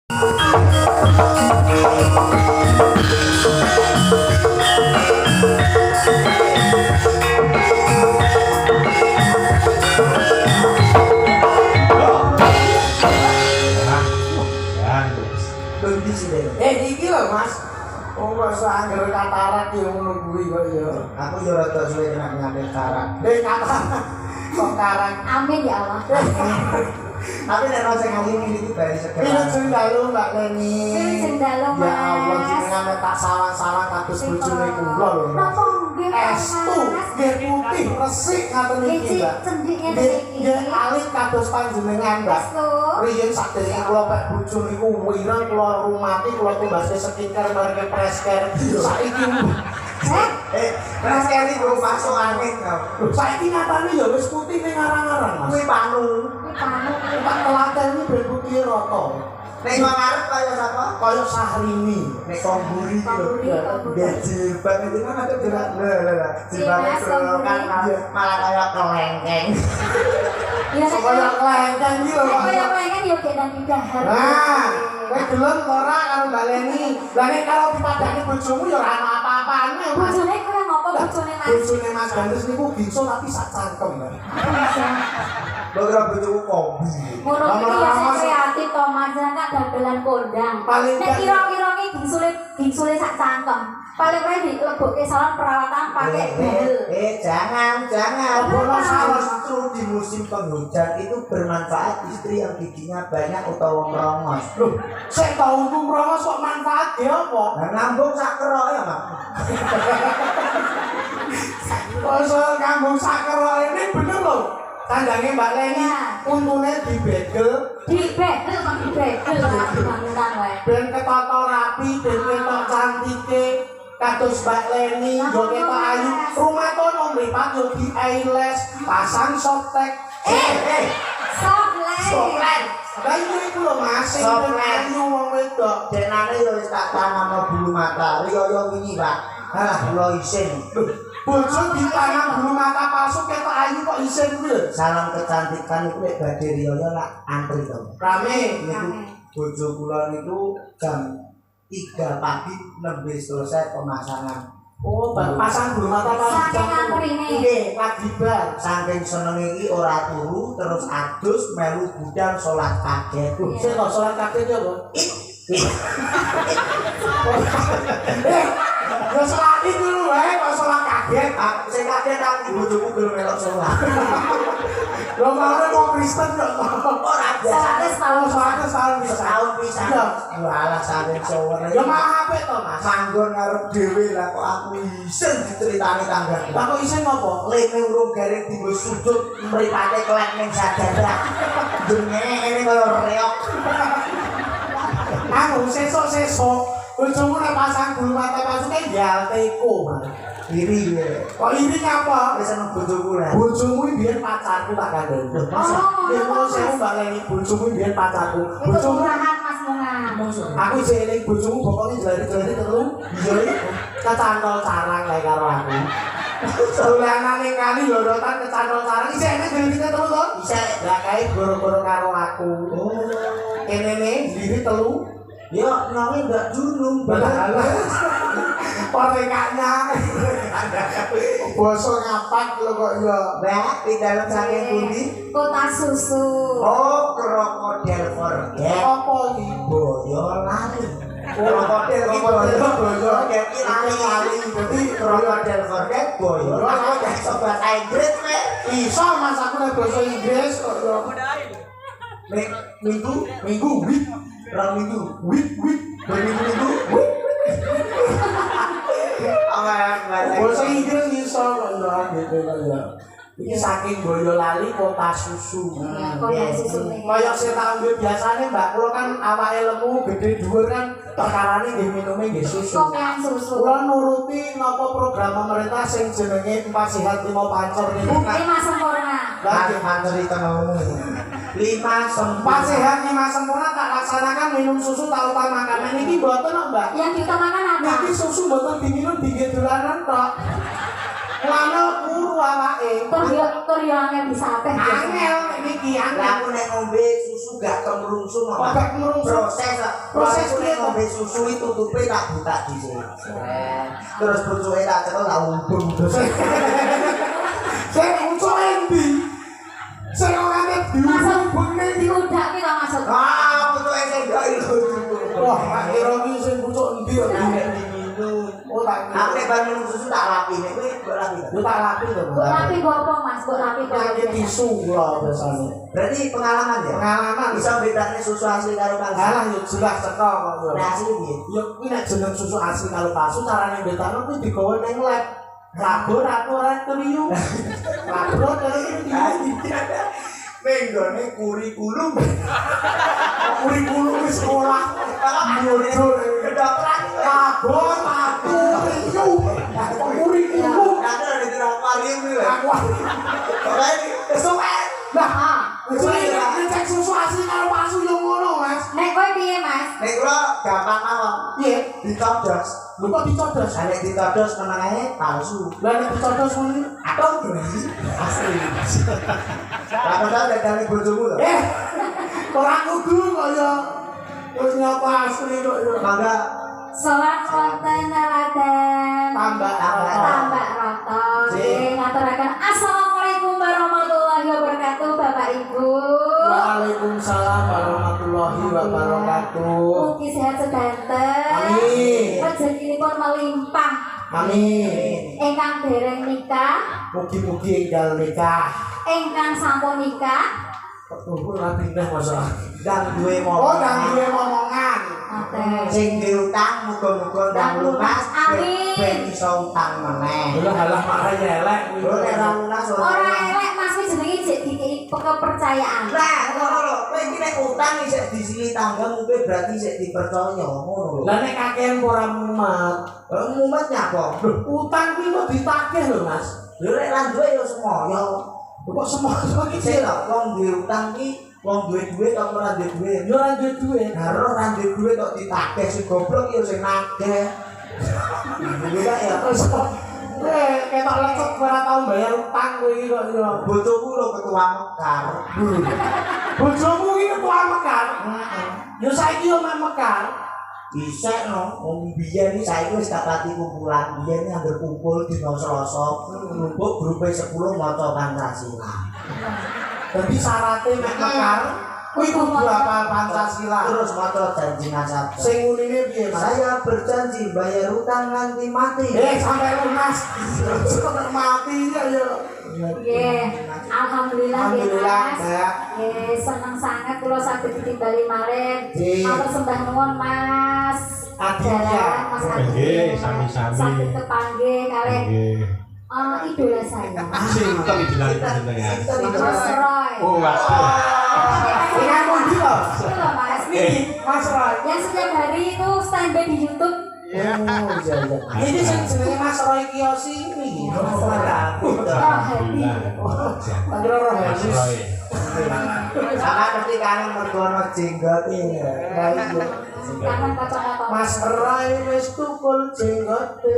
Iki lho Mas. Oh masa anggar katarak ya menunggui kok ya. Aku ya rada suwe kena penyakit karak. Katarak. Kok karak. Amin ya Allah. Tapi nek ono sing ngali iki bari seger. Wilujeng dalu Mbak Leni. Wilujeng dalu Mas. Ya Allah jenengan tak salah-salah kados bojone kula lho. Napa nggih Estu nggih putih resik ngaten iki Mbak. Cendhike Nggih alit kados panjenengan Mbak. Riyen sadurunge kula pek bojo niku wireng kula rumati kula tumbase skincare bareng presker. Saiki Presker iki masuk angin kok. saiki nyatane ya wis putih ning arang-arang Mas. Kuwi panu. Tak telaten iki ben putih rata. Nek ngarep kaya sapa? Kaya Sahrini. Nek komburi nggih jilbab itu kan ada gerak lha jilbab kan malah kaya kelengkeng. Ya Kaya kelengkeng iki lho Pak. kaya pengen yo gendang dahar. Nah, kowe gelem ora karo Mbak Leni. Lah nek kalau dipadani bojomu ya ora ana apa-apane Mas. Bojone kurang apa bojone Mas? Bojone Mas Gandus niku bisa tapi sak cangkem. Lha bojoku kombi. Ngono iki ya sing kreatif to Mas, kan dagelan kondang. Nek kira-kira iki gingsule sak cangkem. Paling ora dilebokke salon perawatan pakai bel. Jangan. Bono salah justru di musim penghujan itu bermanfaat istri yang giginya banyak utawa merongos. Loh, sik tau ku merongos kok manfaat ya apa? Nah, ngambung sak keroke ya, Mak. Pasal kanggo sakerok ini bener lho. Tandange Mbak Leni untune dibegel, Dibegel bangunan wae. ben ketata rapi, ben ketok cantike. Kados Mbak Leni, yo ketok ayu. Rumah kono mripat yo di eyelash, pasang softtek. Soflen. Lah iku lho Mas, sing ayu wong wedok. Denane yo wis tak tanam bulu mata. Riyo wingi, Pak. Halah kula isin. Bojo ditanam bulu mata palsu ketok ayu kok isin kuwi lho. Salam kecantikan iku nek badhe riyo lak antri to. Rame Niku bojo kula niku jam 3 pagi nembe selesai pemasangan. Oh, pasang bulu mata palsu. Saking antrine. Nggih, lagi bar. Saking senenge iki ora turu terus adus melu gudang salat kaget. Sing kok salat kaget ya, Bang? Ya salat iki dulu wae kok salat kaget. Sing kaget aku bojoku gelem melok salat. Lho mare kok Kristen kok Ora biasa. tahun Bisa. Walah saking sower. Ya maaf to, Mas. Manggon ngarep dhewe lah kok aku isin diceritani tangga. Lah kok isin ngopo? Lene urung garing dienggo sujud mripate kelek ning sajadah. Dene kaya reok. Aku sesuk bojomu nek pasang bulu mata palsu kan ya teko, Mas. Iri ya. Kok iri ngapa? Wis seneng bojoku lah. Bojomu biyen pacarku tak kandhani. Ya kok saya Mbak Leni bojomu biyen pacarku. Itu Bojomu murahan Mas Mungan. aku sih eling bojomu pokoknya jelari-jelari telu. Iya iki kecantol carang kae karo aku. Dolanane kali lorotan kecantol carang isih enek jelari telu to? Isih. Lah kae goro-goro karo aku. Oh. Kene diri telu. Ya nanging enggak junung. Pertekaknya bosok ngapak lho kok ya. Mbak, di dalam saking pundi? Kota susu. Oh, krokodil forget. Apa iki? Boyo lali. Krokodil boyo lali. Dadi krokodil forget boyo. Aku coba Inggris nek iso Mas aku nek basa Inggris kok ya. Minggu week. rong minggu. Week. Minggu. Basa Inggris iso kok ya gitu kok ya. Iki saking Boyolali kota susu. Ya, kota susu. Kaya sing tak ambil biasane Mbak kula kan awake lemu gede dhuwur kan perkarane nggih minume nggih susu. Kopian susu. Kula nuruti napa program pemerintah sing jenenge 4 Sehat 5 Pancor niku. 5 sempurna. Lagi materi tengahmu. 5 4 Sehat 5 Sempurna tak laksanakan minum susu tak utamakan. Niki mboten kok Mbak. Yang diutamakan apa? Niki susu mboten diminum di dolanan tok. Nglamel kuru awake. Tur yo angel disapeh. Angel niki angel. Lah aku nek ngombe susu gak kemrungsung kok. Gak kemrungsung. Proses nek ngombe susu itu tutupe tak buka dhisik. Terus bocoke tak cekel tak umbung. Sing ucuk endi? Sing ora nek diumbungne Diudak ki to maksud. Ah, bocoke sing gak iso. Wah, tak kira iki sing ucuk endi kok Minum. Oh, tak Aku nek bar minum susu tak lapi nek kowe mbok lapi. Yo tak lapi to. Mbok lapi go apa Mas? Mbok lapi go. Pakai tisu kula biasane. Berarti pengalaman ya? Pengalaman Bisa bedane susu asli karo palsu. Alah yo jelas teko kok yo. Nah, asli piye? Yo kuwi nek jeneng susu asli karo palsu carane mbetane kuwi digawe ning lab. Laboratorium. Laboratorium. Menggone kurikulum. Kurikulum wis sekolah. Bodoh. Kedokteran. Laboratorium. Kurikulum. Ada di akuarium iki lho. Esuk Nah, cek susu asli karo palsu yo ngono, Mas. nek kowe piye Mas? Nek kula gampang mawon. Piye? Dicoblos. Lho kok dicoblos? Nek dicoblos menenge palsu. Lah nek dicoblos ngono Atau asli. Lah kok dadane bojomu lho. ora kudu kok ya. Wis nyapa asli kok ya. Mangga Solat konten Raden. Tambah Tambah rata. Ngaturaken assalamualaikum warahmatullahi wabarakatuh Bapak Ibu. Waalaikumsalam warahmatullahi wabarakatuh. Mugi sehat sedanten. Amin. Rezekinipun melimpah. Amin. Ingkang dereng nikah, Mugi-mugi enggal nikah. ingkang sampun nikah. Tunggu ora pindah masalah. dan duwe Oh, momongan. dan duwe momongan. Oke. Sing diutang muga-muga ndang lunas. Amin. Ben iso utang meneh. Lha halah marah elek. Lho nek ora lunas Ora elek Mas kuwi jenenge jek dikei kepercayaan. Nah, ngono lho. Kowe iki nek utang isih disili tanggung kowe berarti isih dipercaya ngono lho. Lah nek kakean ora mumet. Mumet nyapa? Lho, utang kuwi kok ditagih lho, Mas. Lho nek lan duwe ya semoyo. Kok semono iki Sing lho wong duwe utang ki wong duwe duit kok ora duwe duit. yo ora duwe duit. Karo ora duwe duit kok ditagih sing goblok ya sing nagih. Lho kok ya Ketok lecet ora tau bayar utang kowe iki kok yo. bojoku lho ketua Mekar. Bojomu iki ketua Mekar. Yo saiki yo mek Mekar. Isek no, wong biyen iki saiki wis gak pati kumpulan. Biyen iki anggere kumpul dina Selasa, ngumpul grupe 10 maca Pancasila. Dadi syaratnya mek Mekar kuwi kudu hafal Pancasila. Terus maca janji nasabah. Sing unine piye, Mas? Saya berjanji bayar utang nanti mati. Sampai lunas. Sampai mati ya yo. Nggih. Alhamdulillah nggih Alhamdulillah, Mas. Mbak. Nggih, seneng sangat kula saged ditimbali malih. Nggih. Matur sembah nuwun Mas. Aditya. Jalan, Mas Aditya. Nggih, sami-sami. Saged kepanggih kalih Nggih. idola saya. Sinten idolan jenengan? Mas Roy. Oh, waduh. Ini pundi to? Itu loh Mas. Niki, Mas Roy. Yang setiap hari itu standby di YouTube. Oh, iya iya. Ini sing jenenge Mas Roy Kiyoshi ini. Oh, Hadi. Andro Roy. Mas Roy. Sama ngerti kan mergo ana jenggot iki. Lah iya. Kangen kacamata. Mas Roy wis tukul jenggote.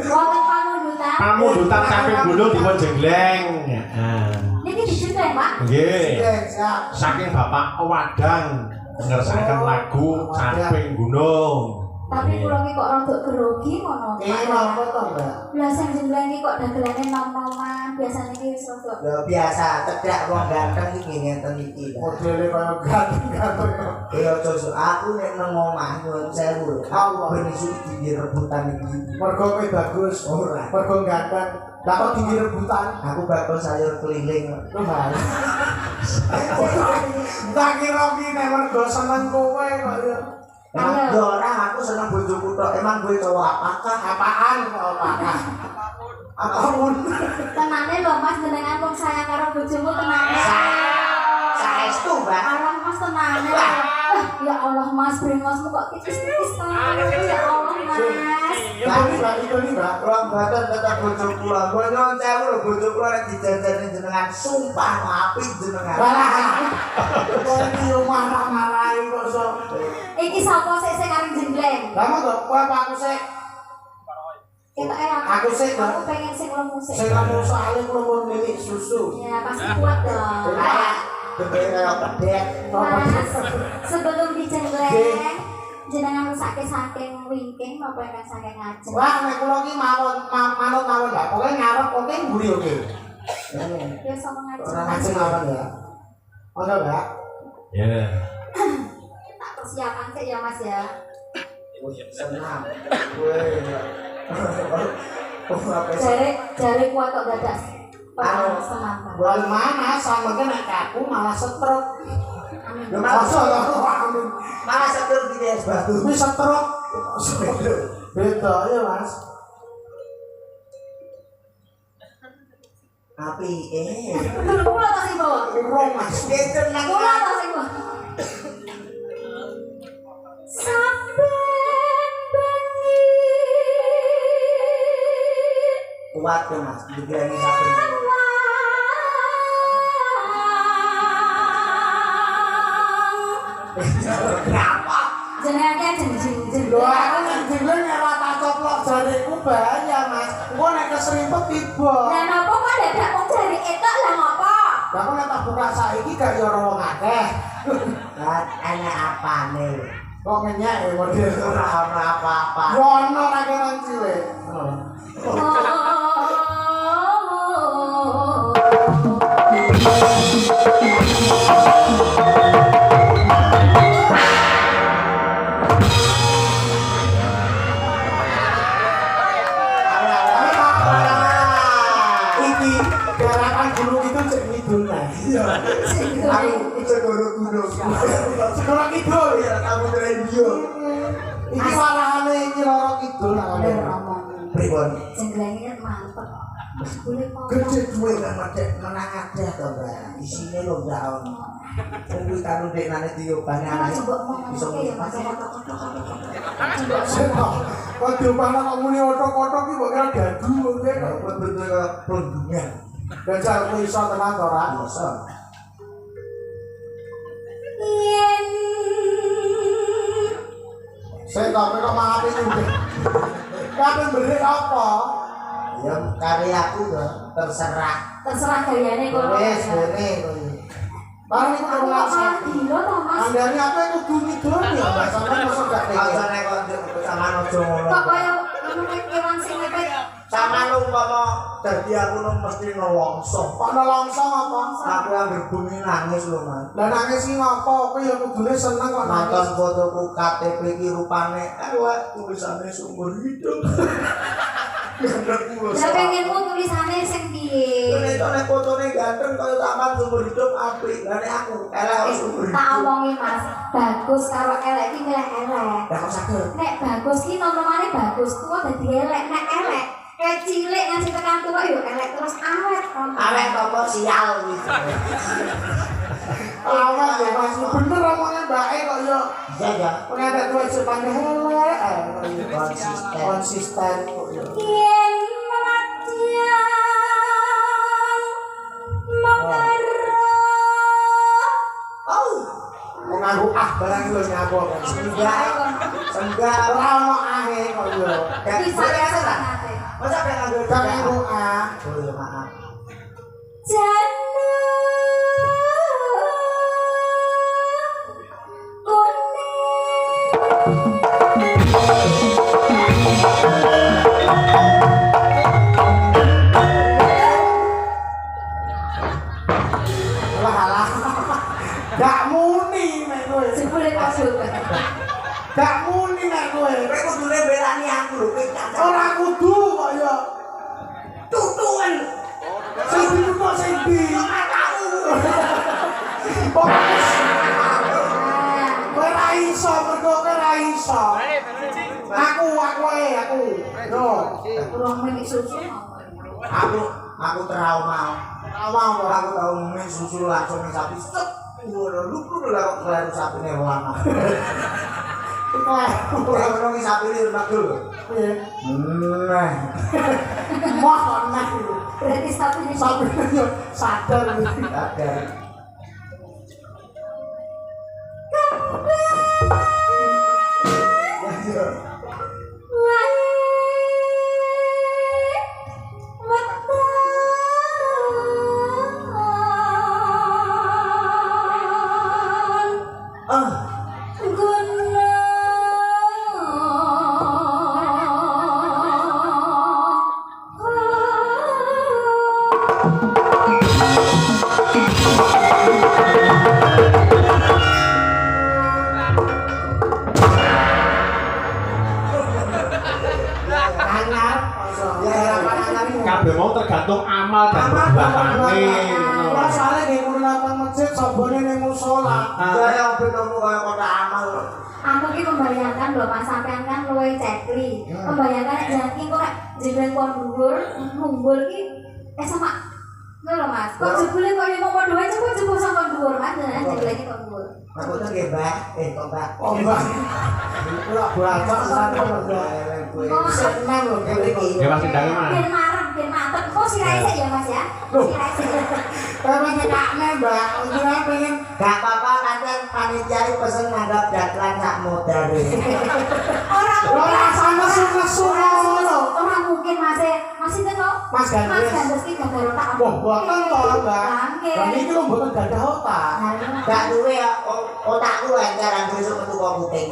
Wonten pamundutan. Pamundutan saking gunung dipun jengleng. Heeh. Niki dijeneng, Pak. Nggih. Siap. Saking Bapak Wadang ngersakaken lagu Samping Gunung. Tapi kula ki kok rada grogi ngono. Ini apa to, Mbak? Lah sing jeneng iki kok dagelane nom-noman, biasane iki wis rada. Ya biasa, cedak wong ganteng iki ngenten iki. Modele kaya ganteng-ganteng. Ya cocok aku nek nang omah nyuwun sewu. Allah. Ben iso tinggi rebutan iki. Mergo kowe bagus. Ora. Mergo ganteng. Lah kok tinggi rebutan? Aku bakal sayur keliling. Lu hal. Tak kira ki nek mergo seneng kowe kok ya. Emang ora aku seneng bojoku tok. Emang gue cowok apakah? Apaan kok apakah? Apapun. Tenane lho Mas jenengan wong sayang karo bojomu tenane. Saestu, Mbak. Arang Mas tenane. Ya Allah Mas, brengosmu kok tipis-tipis to. Ya Allah Mas. Ini Mbak. Kurang badan tetap bojoku lah. Gue nyuwun sewu lho bojoku nek dijajani jenengan sumpah apik jenengan. Kok iki yo marah-marahi kok so. Iki sapa sik sing arep jengleng? Kamu kok apa aku sih? Kita Aku sih, aku pengen sing lemu sih. Saya kamu soalnya aku mau milih susu. Ya pasti kuat dong. Kayak pedek. Mas, sebelum dijenggleng, jenengan rusake saking wingking apa yang saking ngajeng. Wah, nek kula ki manut Mbak. Pokoke ngarep oke mburi oke. Ya sama ngajeng. Ora ngajeng mawon ya. Oke, Mbak. Ya. Tak persiapan sih ya Mas ya. Senang. Weh. Jari kuat kok dadak. Anu, semangat. bulan mana sama kan nek aku malah stroke. Amin. Ya malah stroke di es batu. Wis stroke. Beda ya, Mas. Api Kula ta sing bawa. Urung Mas. Beda nek Kula ta sing bawa. Sampai bengi. kuat ya Mas, dibilangin sampai Kenapa? jenenge jenjing lho aku nek dhewe nek rata coplok jariku bahaya Mas. Engko nek keserimpet tiba. Lah napa kok dadak wong jari etok lah ngapa? Lah aku nek tak buka saiki gak yo ora wong akeh. Lah enak apane? Kok ngenyek ya model Ora apa-apa. yo ono ra kene cilik. Iki garapan gunung itu cek ngidul nah. Aku segoro gunung. Segoro kidul ya kamu radio. Iki warahane iki loro kidul lah ngomong. Pripun? Jenglenge mantep. Boleh kok. Gede duwe nang menang akeh to, Mbak. Isine lho gak ono. Wong kuwi karo dekane diobani anake. Coba ngomong Iso ya Mas. Kok diopana kok muni otok-otok iki kok kira gadu ngono kok bener pelundungan. Gajah ku iso tenan to ora? Iso. Yen Saya kok malah ini. Kabeh berik apa? Ya karyaku to, terserah. terserah gayane kono. Wes ngene kowe. Barang iku Aku ora malah gila to Mas. Andane apa iku kudu ngidul ya, Mbak. Sampeyan mosok gak Aja tega. nek kok sampean aja ngono. Kok kaya ngono kewan sing mepet. Sampeyan umpama dadi aku nu mesti nelongso. Kok nolongso apa? Aku anggere bumi nangis lho, Mas. Lah nangis iki ngopo? Kowe ya kudune seneng kok Nonton nangis. fotoku KTP iki rupane elek tulisane sumber hidup. Lah pengenmu tulisane sing piye? Nek fotone ganteng kaya sampean sumber hidup apik. Lah nek aku elek sumber Tak hidup. omongi Mas, bagus karo elek iki milih elek. Lah kok saged? Nek bagus ki nomorane bagus, tuwa dadi elek. Nek elek, kayak cilik ngasih tekan tuwa yo elek terus awet. Awet apa sial gitu. Awak ya Mas, bener omongnya Mbak kok yo. Iya ya. Pengen tuwa sepane elek. Konsisten. Konsisten kok yo. Yen wadya mengerah. Oh, Wong aku barang lho nyapa. enggak Ora ono ahe kok yo. Bisa ya seneng. Masa pengen nganggo Kang aku Oh ya maaf. Jana Alah. Gak muni nek kowe. jebule masuk. Gak muni nek kowe. Kowe kudune belani aku lho, kowe cacat. Ora kudu kok yo. Tutuan. Sing ditutuk sing di. Fokus. Kowe ra iso mergo kowe ra iso. Aku aku. Yo. Kurang menit susu. Aku trauma. Awang kok. Aku tau minum susu langsung ning sapi. Set. Ngono lu lah kok kleru sapine lama. Ora ono ning sapine rumah dulu. Piye? Nah. Moh kok nek iki. Berarti sapinya Sampe yo sadar iki. Ada. Ya, Kabeh mau tergantung amal dan perbuatane. Ora soalnya nek kudu nang masjid sabone ning musala. Saya ketemu kaya kota amal. Aku ki membayangkan lho Mas sampean kan luwe cekli. Membayangkan janji kok nek jebule kon dhuwur, ngumbul ki sama. Lho Mas, kok jebule kok yo mau dhewe coba jebul sama dhuwur Mas, jebule ki kok dhuwur. Aku tuh nggih, Mbak. Kok Mbak. Oh, Mbak. Ora belajar sampe seneng lho kene iki. Ya Mas Ndang Mas. Ben marem, ben mantep. Kok sirahe sik ya Mas ya? Sirahe sik. Karena nyekakne, Mbak. Ora pengen Gak apa-apa, nanti panitia ini pesen nganggap daklan sak modal. ora sama nesu ngono. Ora mungkin Mas itu kok. Mas Gandes ki gambar otak. Wah, boten to, Mbak. Lah niki lho mboten gadah otak. Gak duwe ya otakku lancar yang besok metu komputing.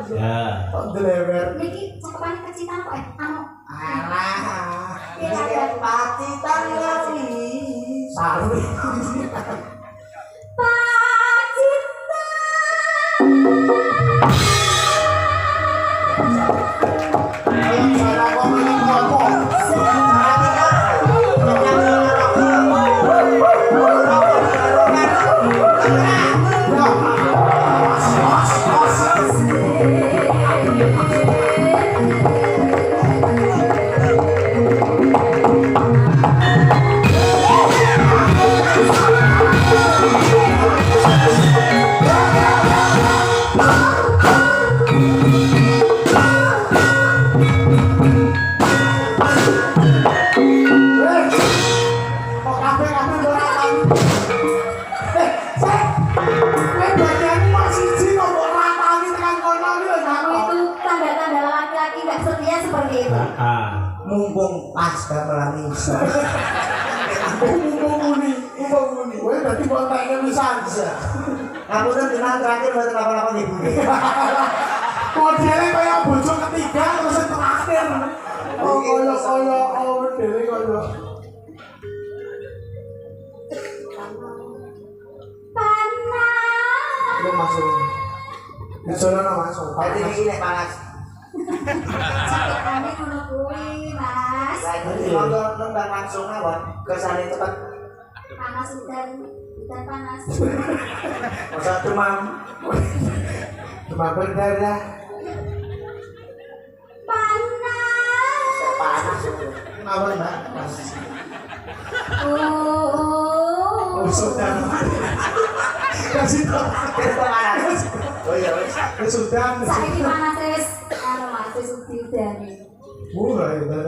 Ya. Kok delewer. Niki cakepane kecitan kok anu. Alah. Ini kan pacitan lagi. Saru. Mumpung pas gamelan iso. Mumpung muni. Kowe dadi kontake wisan. Ngapunten jenengan terakhir mboten apa-apa nggih, Bu. Modele kaya bojo ketiga terus yang terakhir. Oh, kaya modele kaya. Panas. Lu masuk. Disono masuk. Tadi iki nek panas. Cekane ngono kuwi, Mas. Lah iki motor nembang langsung mawon. Kesane cepet. Panas udan panas. Masa demam. Demam berdarah. Panas. Panas. Kenapa, Mbak? Oh. Sudah. Kasih tahu. Panas. Oh iya wis. Sudah. Saiki panas wis anu Mas wis udane. Murah ya, Mbak.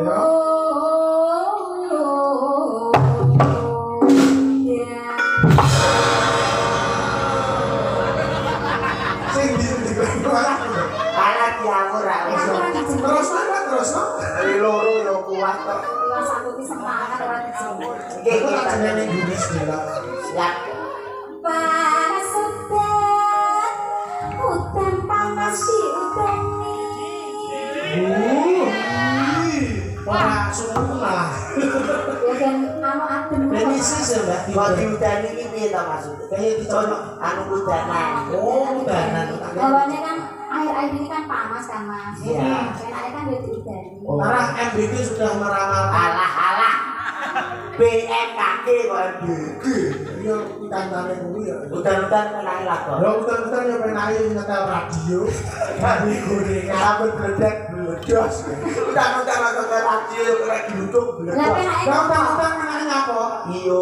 Panas diamur ra wis. Terus. Dari loro yo kuat kok. Mas aku ki semangat ora dijemput. Nggih, Kita kita jenenge Inggris dhewe. siap. Panas udan panas di udane. Ora sungguh malah. Ya kan anu adem. Premisis ya, Mbak. Kok diudani iki piye to maksudnya? Kayak dicono Anu udanan. Oh, udanan. Bawahnya kan air ini kan panas kan Mas. Iya. Enaknya kan dia diudani. Karena MBG sudah meramal Alah. BMKG kok MBG. iya tantane kuwi ya. Udan-udan menangi lah kok. Ya udan-udan ya pengen nyetel radio. Kali gorengan apa bledek bledos. Udan-udan nonton radio kena dilutuk Lah bledos. penake Ya udan-udan menanya apa? Iyo.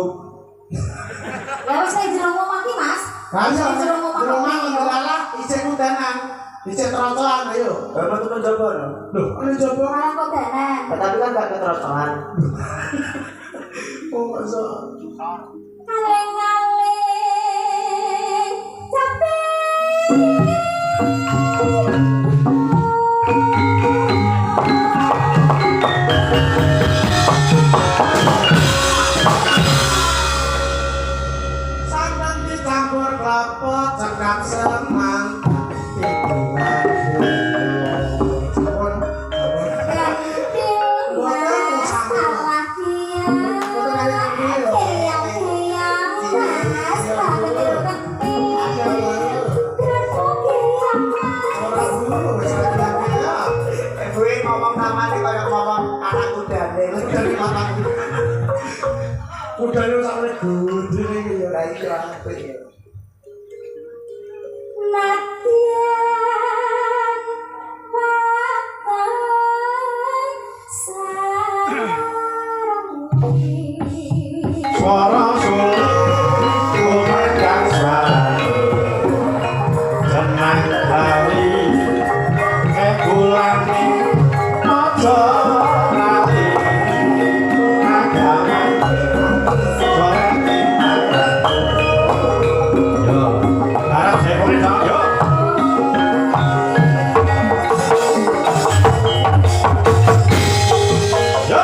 ya wis nek jero ngomong ki Mas. Kan ya Jero ngomong rumah kok. ngelalah isih udanan. Isih trotoan ayo. Bapak tuh mencoba no. Loh, ana coba. Malah kok danan. Tapi kan gak keterotohan. Oh, masa. Ngaleng-ngaleng capek. Saya campur kelapa cekap semang tikungan sampun gue ngomong sama nih kayak ngomong anak kuda deh dari mana kuda lu sampai gede nih ya kayak itu apa ya suara kumandang suara jenang kali kulani mojo lali agama suara timbangan yo harap saya boleh dong yo yo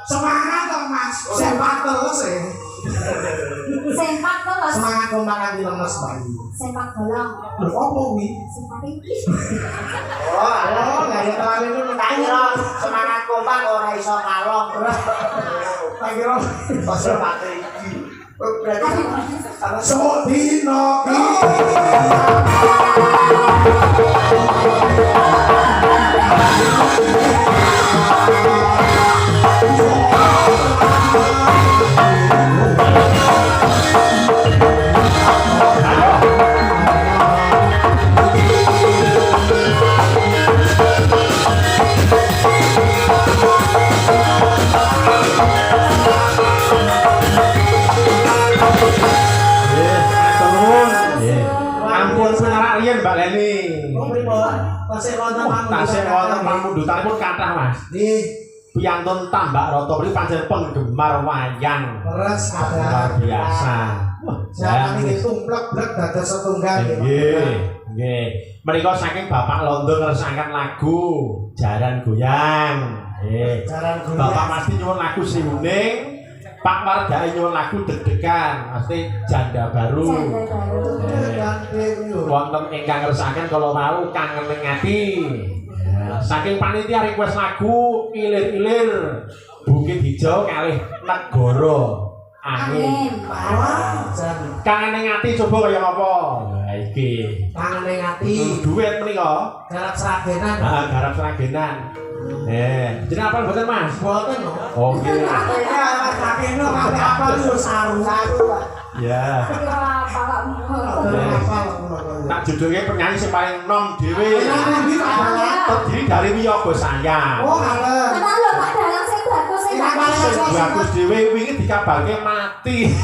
Semangat dong mas, sempat terus ya. Sempak terus. Semangat kombakan di lemes bayi. Sempak bolong. Loh apa wi? Sempak ini. Oh, nggak ada terlalu itu Kira semangat kompak ora iso kalong. tak kira. Pasal pakai iki. Berarti Sodino iki. tasik wonten tasik wonten pamundutanipun kathah Mas. Nggih. Piyantun Tambak Rata mriki pancen penggemar wayang. Leres Luar biasa. Sampeyan iki tumplek-blek dados setunggal nggih. Nggih. Menika saking Bapak Londo ngresakaken lagu Jaran Goyang. Nggih. Jaran Goyang. Bapak pasti nyuwun lagu Sri Wuning. Pak Wardai nyuwun lagu Deg-degan, pasti Janda Baru. Wonten ingkang ngresakaken kala wau Kangen ning Ati. Saking panitia request lagu Ilir-ilir Bukit Hijau kalih Negara Angin. Kangen ning Ati coba kaya apa? Lah iki. Kangen ning Ati. Duet menika. Garap Sragenan. Heeh, garap Sragenan. Jeneng apa mboten Mas? Mboten lho. Oh nggih. Atene Mas Rakeno kabeh apa lho saru. Ya. Tak judulnya penyanyi sing paling nom dhewe. Terdiri dari Wiyoga Saya. Oh, ngalen. Kenal lho Pak Dalang sing bagus sing Bagus dhewe wingi dikabarke mati.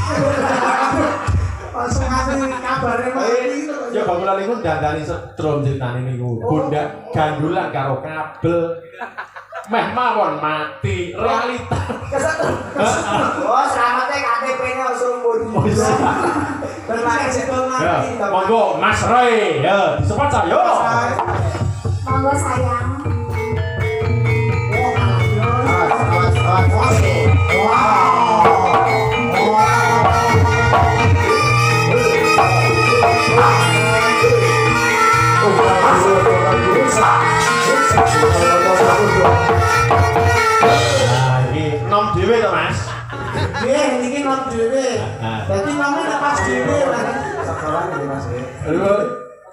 Langsung ngasih kabare mati. Ya bangunan niku dandani setrum ceritane niku. Bunda gandulan karo kabel. Meh mawon mati realita. Oh, selamatnya KTP-nya langsung pun. Terima kasih mati. Monggo Mas Roy, ya disepot saya. Monggo sayang. Nah, ini nom dhewe to, Mas. Nggih, niki nom dhewe. Dadi nome nek pas dhewe. Sekolah ini Mas. Lho,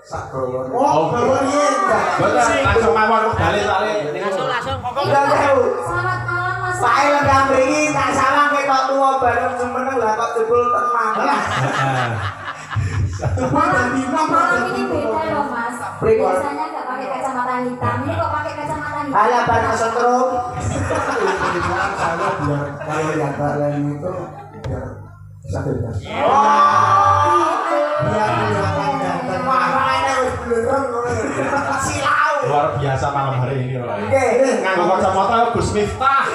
Sakon. Oh, bawa yen. boten langsung mawon dale tale niku. Enggak tahu. Selamat malam Mas. Saya lagi mriki tak salah ketok tua bareng semeneng lah kok jebul tenang. Malam ini beda loh Mas. Biasanya nggak pakai kacamata hitam, ini kok pakai kacamata hitam. Ala bareng setrum. Saya biar kalau yang kalian itu biar sakit. Biar kelihatan ganteng. Makanya wis blurung ngono. Silau. Luar biasa malam hari ini loh. Nggih. Nganggo kacamata Gus Miftah.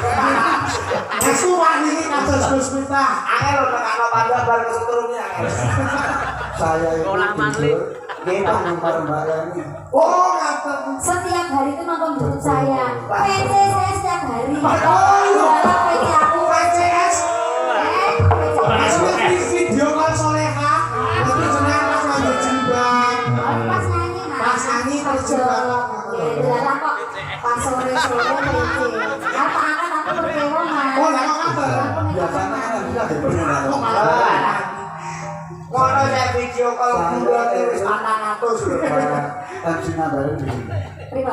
Aku wani kados Gus Miftah. Angel lho nek ana pandha bareng setrumnya. Saya itu tidur. Nggih, Pak Mbak Yani. Oh, ngaten. Setiap hari itu nonton YouTube saya. PC saya setiap hari. Oh, iya. PC aku. PCS. PC. Masuk video call soleha. Nanti jenengan pas nganggo jilbab. Pas nyanyi Pas nyanyi terus jilbab. Dalam kok pas sore-sore PC. Apa angkat aku berkewo Mas. Oh, lah kok ngaten. Biasanya kan bisa dipenuhi. Kok malah. Ngono saya video call bulan wis 400 lho. Tensinya bareng di. Terima.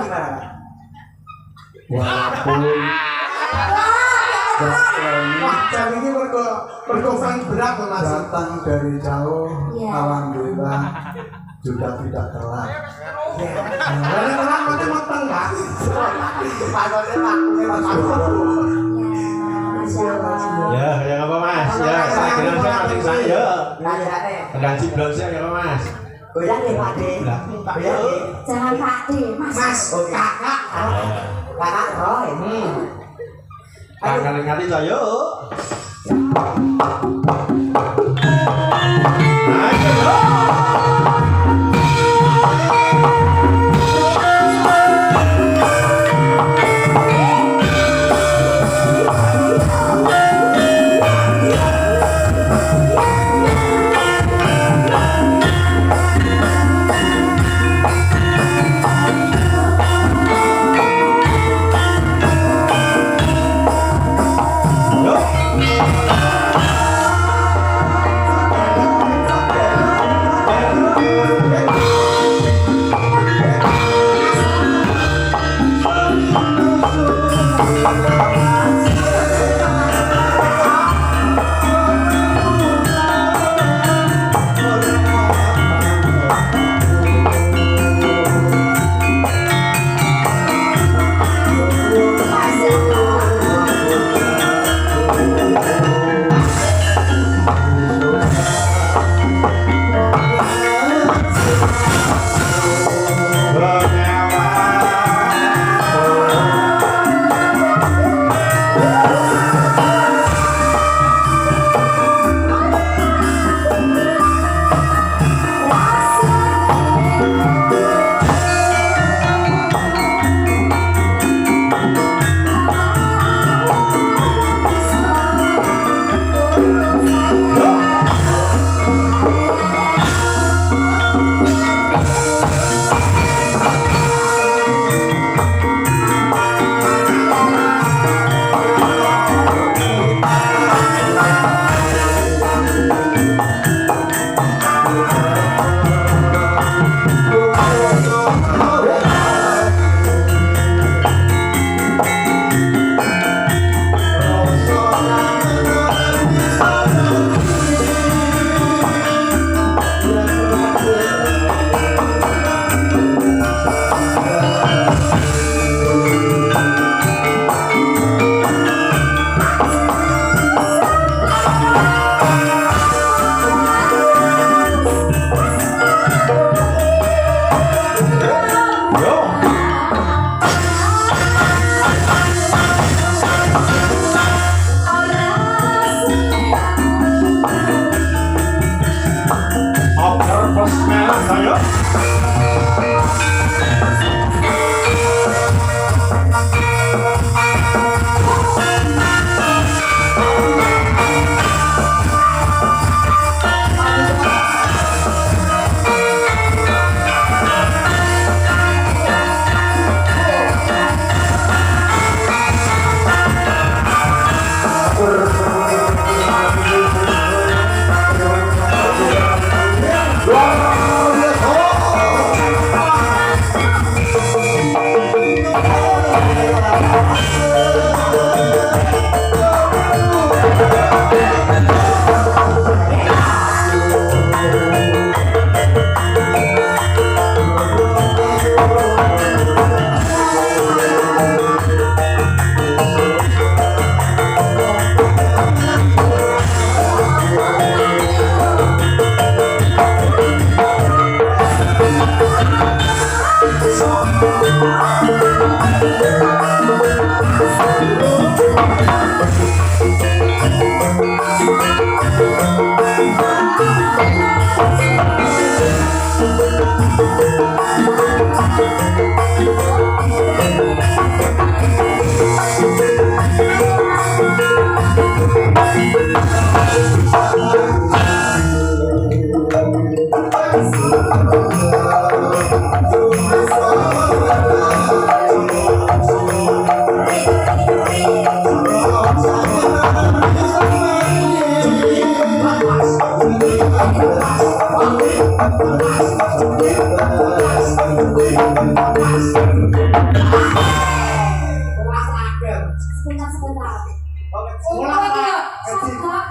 Walaupun Wah, jam ini mergo fan berat loh Mas. datang dari jauh, Iya. alhamdulillah juga tidak telat. Dari tenan mate meteng, Pak. Patutnya lakunya Mas Bro. Masya Allah. Ya, yang apa Mas? Ya, saya kira saya masing saya. Kayane. Kendang ciblon saya yang apa Mas? Goyang nih Pak De. Goyang nih. Jangan Pak D, Mas. Mas, kakak. Kakak Roy. Kangen ngati saya. Sebentar.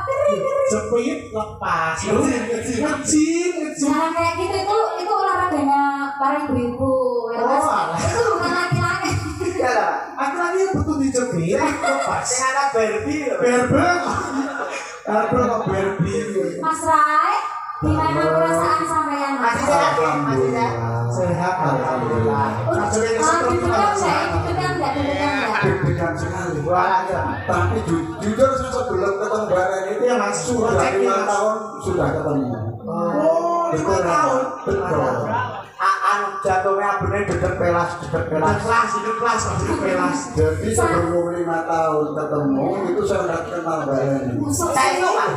Jepit lepas. Ngejing. Nah kayak gitu itu olahraganya para ibu-ibu ya mas. Itu bukan laki-laki. Iya lah. Laki-laki betul dijepit lepas. Sing ana Barbie lho. Barbie. Barbie kok Barbie. Mas Rai, gimana perasaan sampean mas? Masih sehat ya? Masih sehat. Sehat alhamdulillah. Deg-degan enggak? Deg-degan sekali. Wah, iya. Tapi jujur saya sebelum ketemu Baran itu Iya mas, sudah 5 tahun sudah ketemu. Oh, 5 tahun. Betul. Anu jatuhnya bener dedek pelas. Kelas, pelas. Jadi sebelum 5 tahun ketemu itu saya sudah kenal Baran. Saya itu Pak.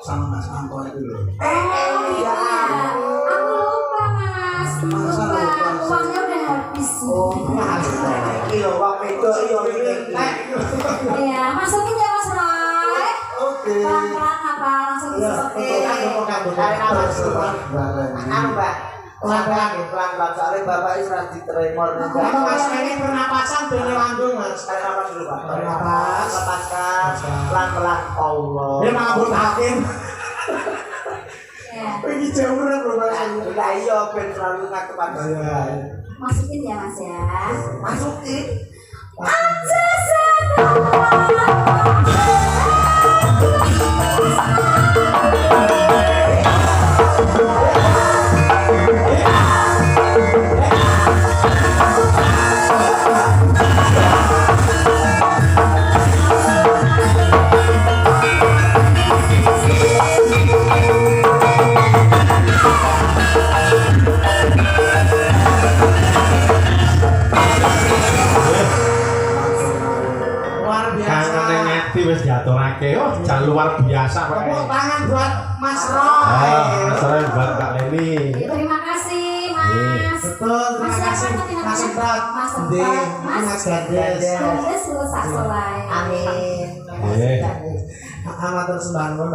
Sama Mas Anto itu loh. Iya. Aku lupa mas. Lupa. Uangnya udah habis. Oh, iya, wong itu iya. Iya, masukin ya mas Rai. Oke. Pelan-pelan apa langsung dimasukin. Anu Mbak, pelan-pelan soalnya Bapak ini sudah diterima. Kalau mas ini pernapasan bener lambung mas. Tarik nafas dulu Pak. Bernapas. Lepaskan pelan-pelan. Allah. Dia mabuk hakim. Ya. Ini jauh loh mas. Lah iya ben selalu ngadep Pak. Masukin ya mas ya. Masukin. Aja sedang. Luar biasa. Kangen ngeti wis diaturake. Oh, jan luar biasa Pak. Tepuk tangan buat Mas Ah, Roy. Mas Roy buat Kak Leni. Terima kasih mas. Betul, terima kasih Mas Empat. Mas Di Empat, Mas Gandes. Gandes rusak solai. Amin. Eh. Amatur sembahun.